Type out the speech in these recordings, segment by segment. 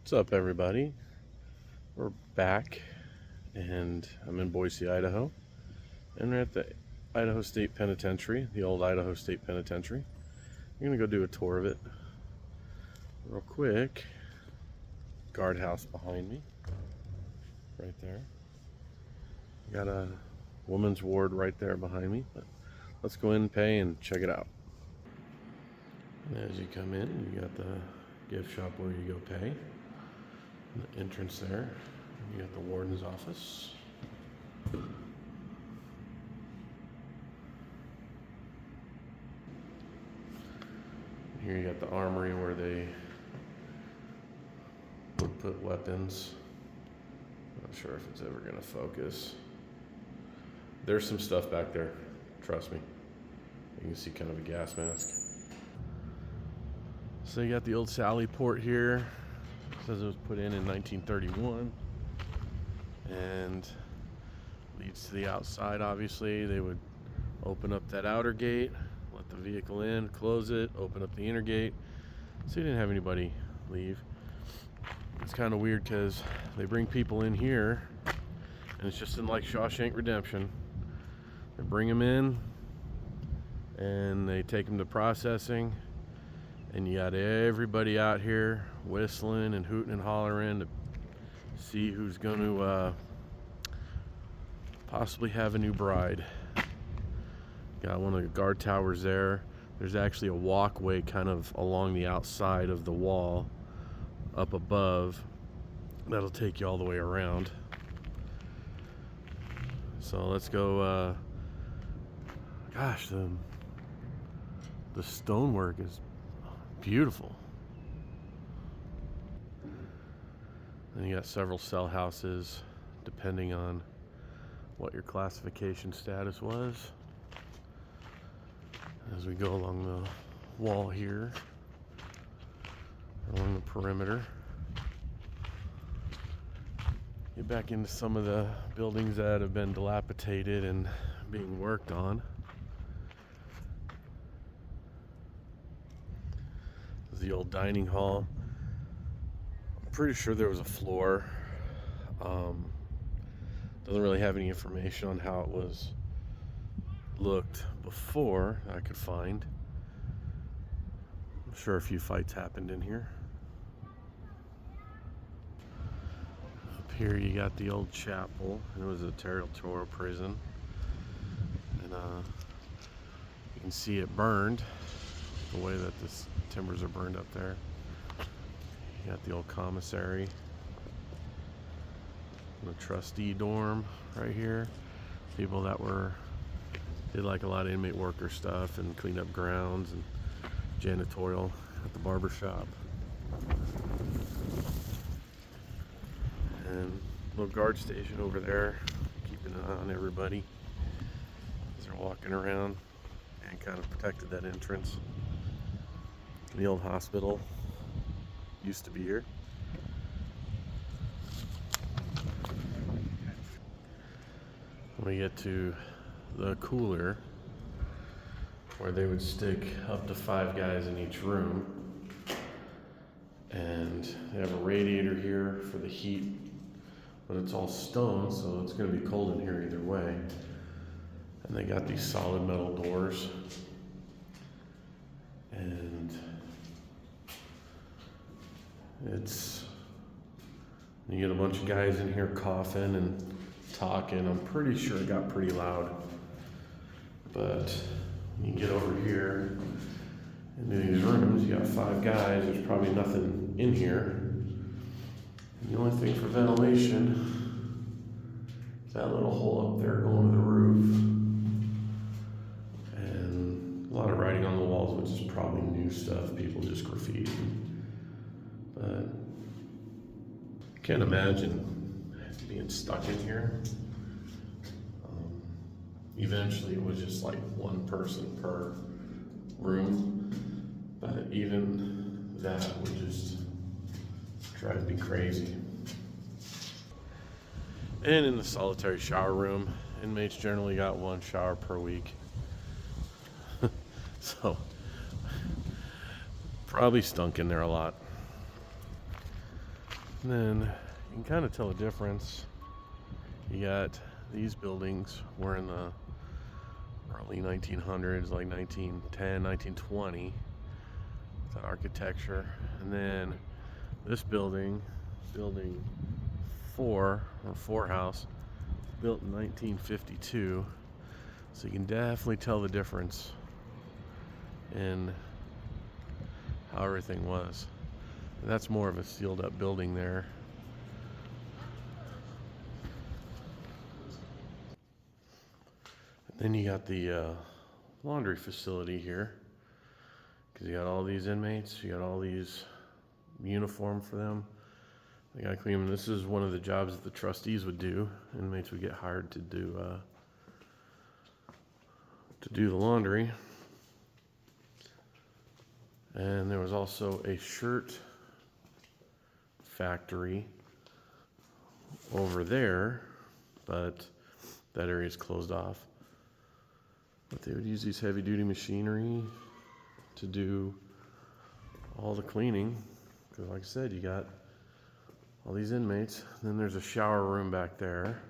What's up, everybody? We're back, and I'm in Boise, Idaho, and we're at the Idaho State Penitentiary, the old Idaho State Penitentiary. I'm gonna go do a tour of it real quick. Guardhouse behind me, right there. Got a woman's ward right there behind me, but let's go in and pay and check it out. And as you come in, you got the gift shop where you go pay. The entrance there. You got the warden's office. Here you got the armory where they would put weapons. Not sure if it's ever going to focus. There's some stuff back there, trust me. You can see kind of a gas mask. So you got the old Sally port here. It says it was put in 1931. And leads to the outside, obviously. They would open up that outer gate, let the vehicle in, close it, open up the inner gate. So you didn't have anybody leave. It's kind of weird because they bring people in here, and it's just in like Shawshank Redemption. They bring them in, and they take them to processing, and you got everybody out here whistling and hooting and hollering to see who's going to possibly have a new bride. Got one of the guard towers there. There's actually a walkway kind of along the outside of the wall up above that'll take you all the way around. So let's go. Gosh, the stonework is beautiful. And you got several cell houses depending on what your classification status was. As we go along the wall here, along the perimeter, get back into some of the buildings that have been dilapidated and being worked on. This is the old dining hall. I'm pretty sure there was a floor. Doesn't really have any information on how it was looked before I could find. I'm sure a few fights happened in here. Up here you got the old chapel. It was a territorial prison, and you can see it burned the way that the timbers are burned up there. You got the old commissary, the trustee dorm right here. People that did like a lot of inmate worker stuff and clean up grounds and janitorial at the barber shop. And little guard station over there, keeping an eye on everybody as they're walking around, and kind of protected that entrance. The old hospital used to be here. We get to the cooler where they would stick up to 5 guys in each room, and they have a radiator here for the heat, but it's all stone, so it's going to be cold in here either way. And they got these solid metal doors, and you get a bunch of guys in here coughing and talking. I'm pretty sure it got pretty loud. But you get over here into these rooms, you got 5 guys, there's probably nothing in here. And the only thing for ventilation is that little hole up there going to the roof. And a lot of writing on the walls, which is probably new stuff, people just graffiti. But I can't imagine being stuck in here. Eventually it was just like 1 person per room, but even that would just drive me crazy. And in the solitary shower room, inmates generally got 1 shower per week. So probably stunk in there a lot. And then you can kind of tell a difference. You got these buildings were in the early 1900s, like 1910, 1920. The architecture. And then this building 4 or 4 house, built in 1952. So you can definitely tell the difference in how everything was. And that's more of a sealed up building there. And then you got the laundry facility here, because you got all these inmates, you got all these uniform for them. They gotta clean them. This is one of the jobs that the trustees would do. Inmates would get hired to do the laundry. And there was also a shirt factory over there, but that area is closed off. But they would use these heavy duty machinery to do all the cleaning. Because like I said, you got all these inmates. Then there's a shower room back there.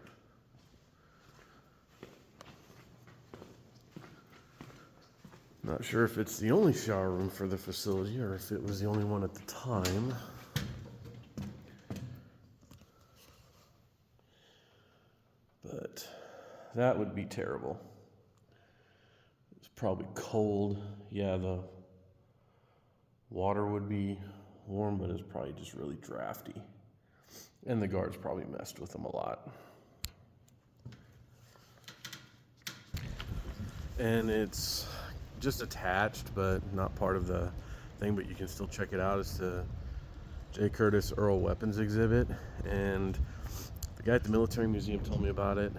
Not sure if it's the only shower room for the facility or if it was the only one at the time. But that would be terrible. It's probably cold. Yeah, the water would be warm, but it's probably just really drafty. And the guards probably messed with them a lot. And it's just attached, but not part of the thing, but you can still check it out. It's the J. Curtis Earl weapons exhibit. And the guy at the military museum told me about it.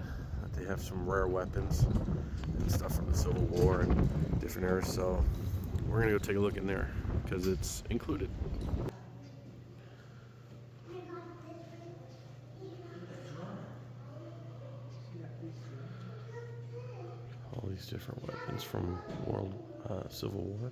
They have some rare weapons and stuff from the Civil War and different eras. So we're gonna go take a look in there because it's included. All these different weapons from Civil War.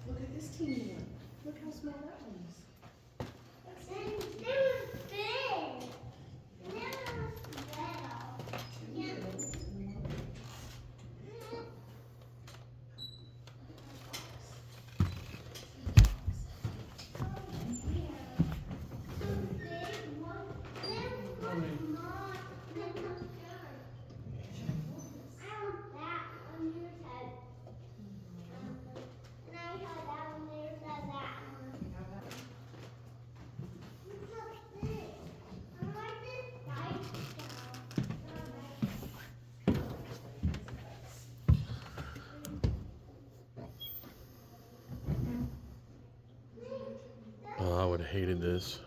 Look at this teeny one. Look how small that one is. Oh, I would have hated this.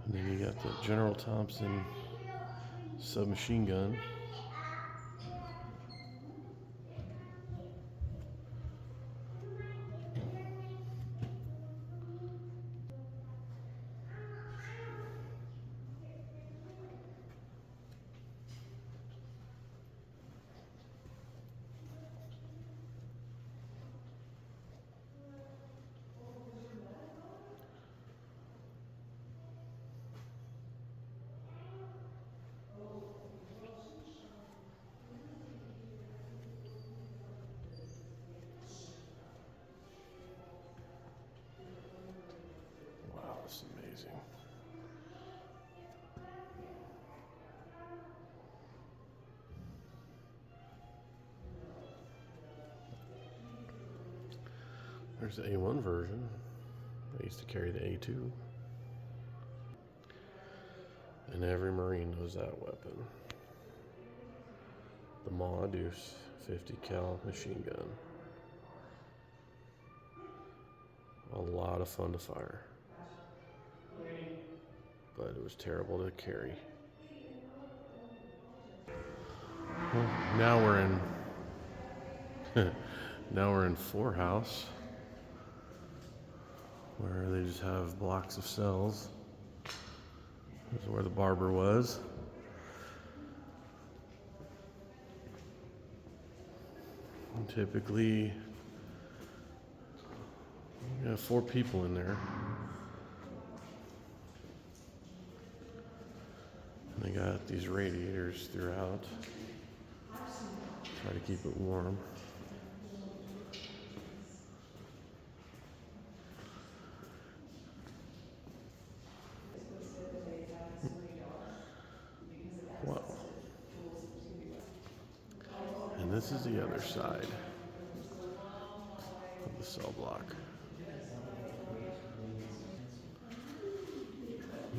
And then you got the General Thompson submachine gun. Wow, this is amazing. There's the A1 version. I used to carry the A2. And every Marine knows that weapon. The Ma Deuce 50 cal machine gun. A lot of fun to fire, but it was terrible to carry. Well, now we're in now we're in 4 house, where they just have blocks of cells. This is where the barber was. And typically, you have 4 people in there. And they got these radiators throughout. Try to keep it warm. Wow. And this is the other side of the cell block.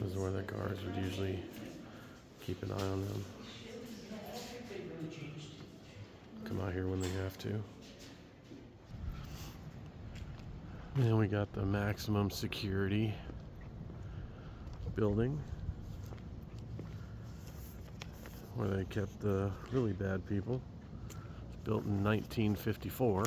This is where the guards would usually keep an eye on them. Come out here when they have to. And we got the maximum security building, where they kept the really bad people. It's built in 1954.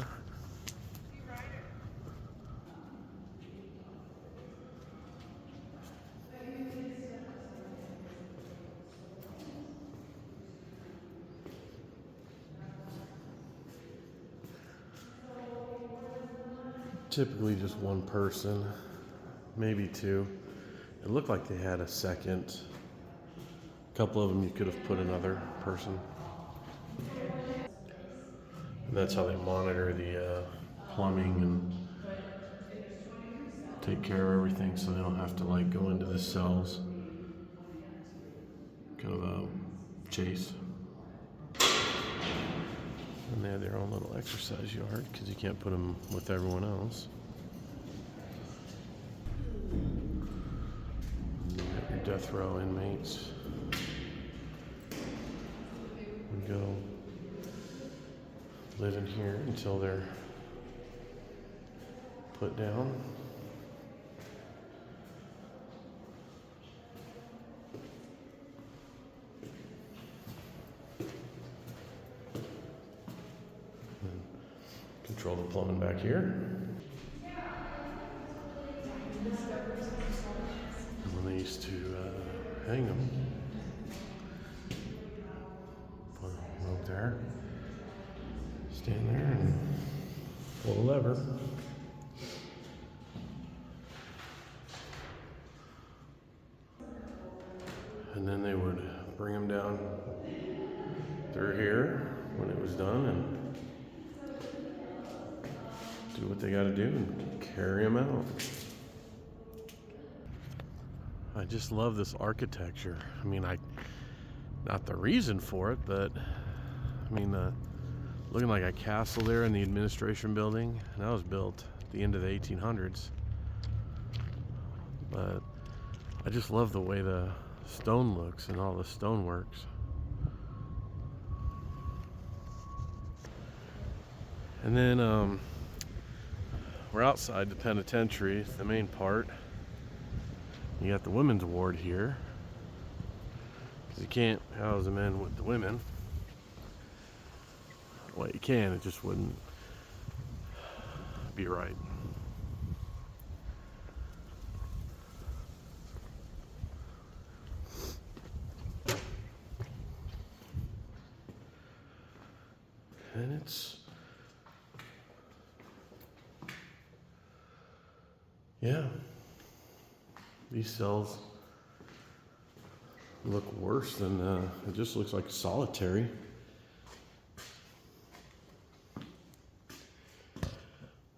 Typically just one person, maybe 2. It looked like they had a second. A couple of them you could have put another person. And that's how they monitor the plumbing and take care of everything, so they don't have to like go into the cells. Kind of a chase. And they have their own little exercise yard because you can't put them with everyone else. You got your death row inmates. We go live in here until they're put down. And control the plumbing back here. And when they used to hang them, put a rope there, stand there and pull the lever. And then they would bring them down through here when it was done and do what they got to do and carry them out. I just love this architecture. I mean, not the reason for it, but I mean, looking like a castle there in the administration building. And that was built at the end of the 1800s. But I just love the way the stone looks and all the stone works. And then we're outside the penitentiary, the main part. You got the women's ward here, because you can't house the men with the women. Well, you can, it just wouldn't be right. And yeah, these cells look worse than, it just looks like solitary.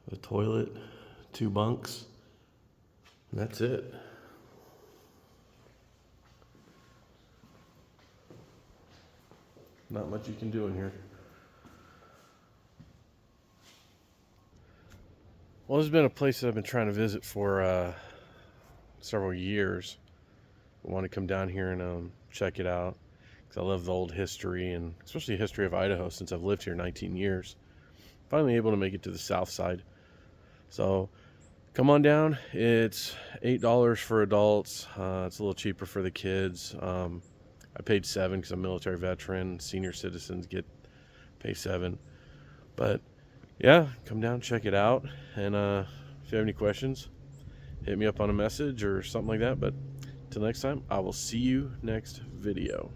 The toilet, 2 bunks, and that's it. Not much you can do in here. Well, this has been a place that I've been trying to visit for several years. I want to come down here and check it out, because I love the old history, and especially the history of Idaho since I've lived here 19 years. Finally able to make it to the south side. So come on down. It's $8 for adults. It's a little cheaper for the kids. I paid $7 because I'm a military veteran. Senior citizens pay $7. But yeah, come down, check it out. And if you have any questions, hit me up on a message or something like that. But till next time, I will see you next video.